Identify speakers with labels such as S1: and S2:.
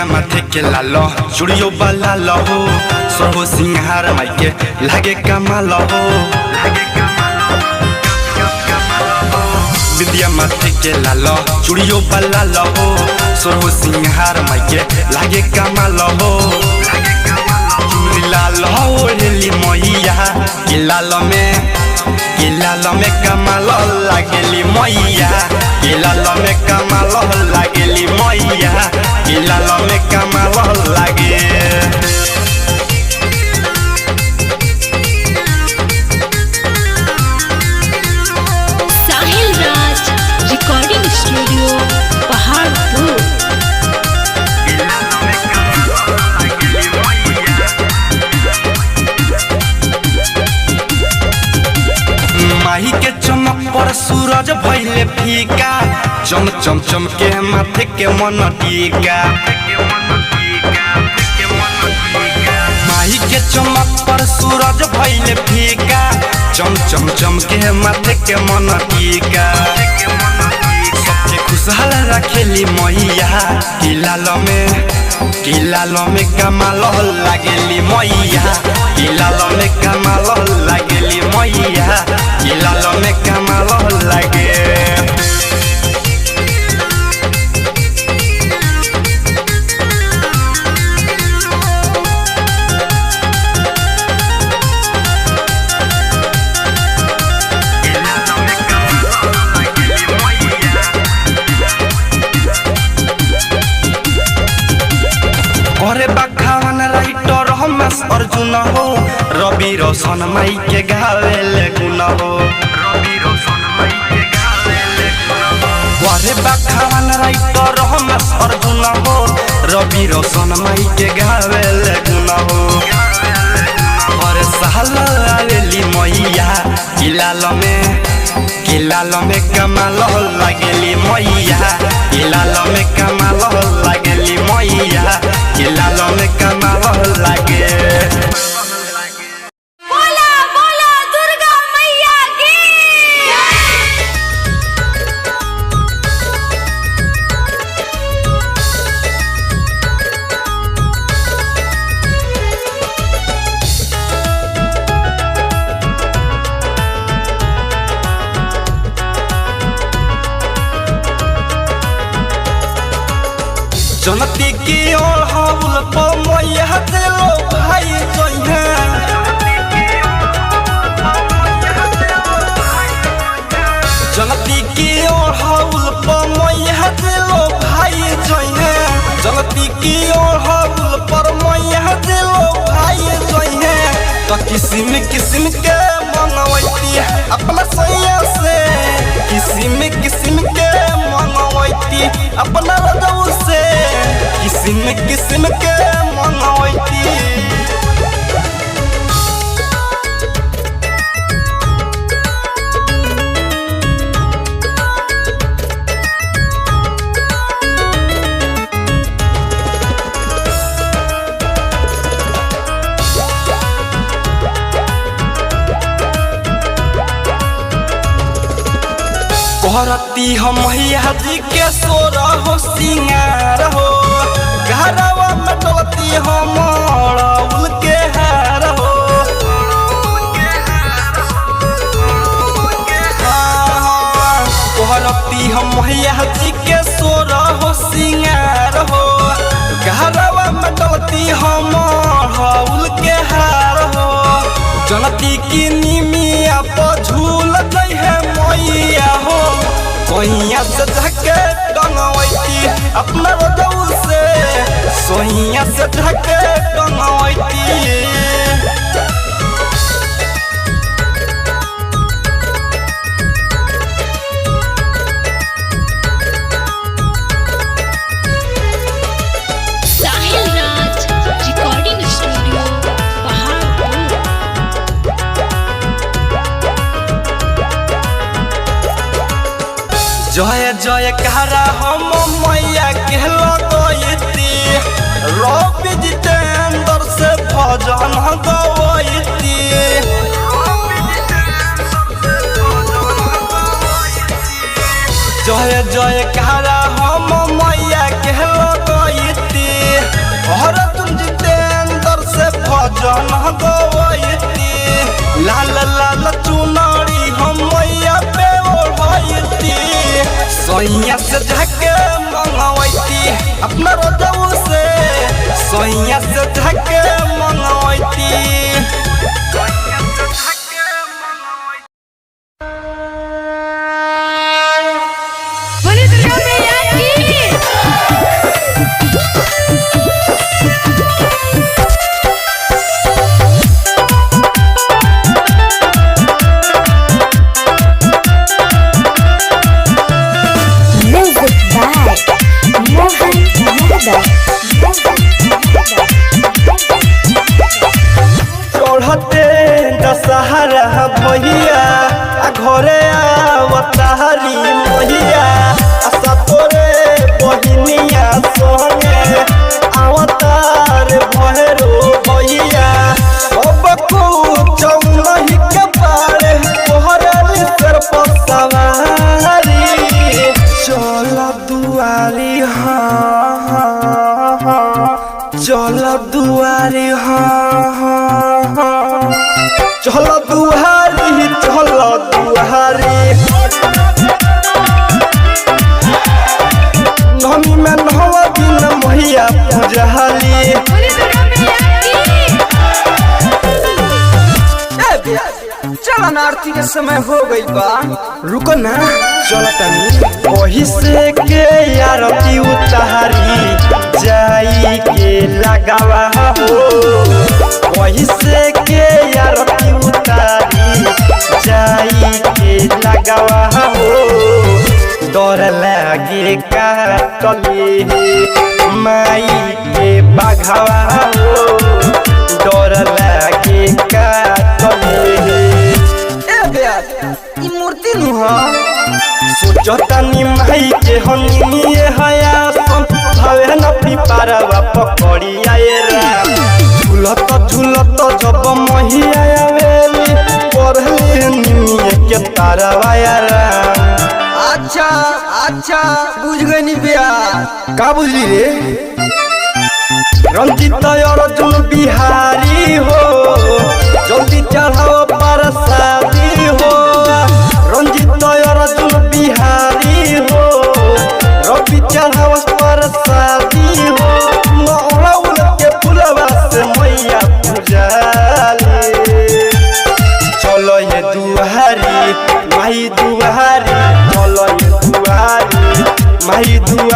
S1: बिंदिया माथे के लालो चूड़ियों वाला लहो सोहो सिंहार माइके लागे कमाल हो बिंदिया माथे के लालो चूड़ियों वाला लहो सोहो सिंहार माइके लागे कमाल हो लाल हो रेली मैया लाल में कमाल लागेली मैया लाल में कमाल लागेली मैया लाल में कमाल लागे
S2: साहिल राज रिकॉर्डिंग स्टूडियो पहाड़पुर।
S1: माही के चमक पर सूरज भइले फीका चम चम चम के माथे के मन टीका माही के चमक पर सूरज भइले फीका चम चम चम के माथे के मन टीका सबके खुशहाल रखेली मैया लाल में कमाल लागेली मैया लाल में कमाल लागेली मैया लाल में कमाल लागे करे बखावन राइटर हमेश अर्जुन हो रवि रोशन माई के गावेले गुण हो करे बखावन राइटर हमेश अर्जुन हो रवि रोशन माई के गावेले गुण हो और साल आवेली मैया लाल में कमाल लागेली मैया लाल में कमाल लागेली मैया लाल में कमाल लागे।
S2: बोला बोला दुर्गा मैया की
S1: जनती की ओर हाउल पर मैया दिलो भाई जइहे जनती की ओर हाउल पर मैया दिलो भाई जइहे जनती की ओर हाउल पर मैया दिलो भाई जइहे तो किस्म किस्म के मनवैती अपना सैया से किस्म के मनवैती अपना रजऊ से किस्म के मनवैती करती हम मैया जी के सोर हो सिंगार हो घरवा में डलती हम उल के हार हो करती हम मैया जी के सोर हो सिंगार हो घरवा में डलती हम उल के हार हो जनती की निमिया पर झूल गई है मैया हो सोहिया से ढके टंगवैती अपना रजऊ से सोहिया से ढके टंगवैती
S2: साहिल राज रिकॉर्डिंग स्टूडियो पहाड़पुर।
S1: जय जय कहरा हम मैया के लगैती रवि जितेंद्र से भजन गवैती जय जय कहरा हम मैया के लगैती भजन गवैती लाल लाल चुनरी हम मैया पे ओढ़ैती सोइया से झके मंगवैती अपना रोजऊ से सोइया से झके मंगवैती
S2: बोली दुर्गा मैया की
S3: Music by Mohan Yadav.
S1: चढ़ते दशहरा भैया घरे आवतारी मैया आशा तोरे बहिनिया संगे आवतार भैरो भैया अब कुछ नहीं के पारे तोहरे सर पर सवारी चल दुआरी हाँ चल दुआरी हाँ चल दुआरी नमी में नहवा दिन मैया पूजहाली
S2: बोली दुर्गा मैया की
S1: चल ना आरती के समय हो गई बा रुको ना चल तनी वही से के आरती उतारी जाई के लगावा हो वही से के आरती उतारी जाई के लगावा हो डर लागे का तले माई के बाघावा हो डर लागे का तले ई मूर्ति नुहा सोचतानी माई के हनिए हया सन भावे न पिपारवा पकड़ी आए राम झूलत जब महिया आवेली पढ़ले निमिए के तारवा राम अच्छा बुझ गई बिया का बुझली रे रंजित अर्जुन बिहारी हो जल्दी चढ़ाओ प्रसादी हो रंजित अर्जुन बिहारी हो रवि चढ़ाओ प्रसादी हो नौराउल के फुलवा से मैया पूजाली चलो ये दुआरी माई दुआरी चलो ये दुआरी माई दुआरी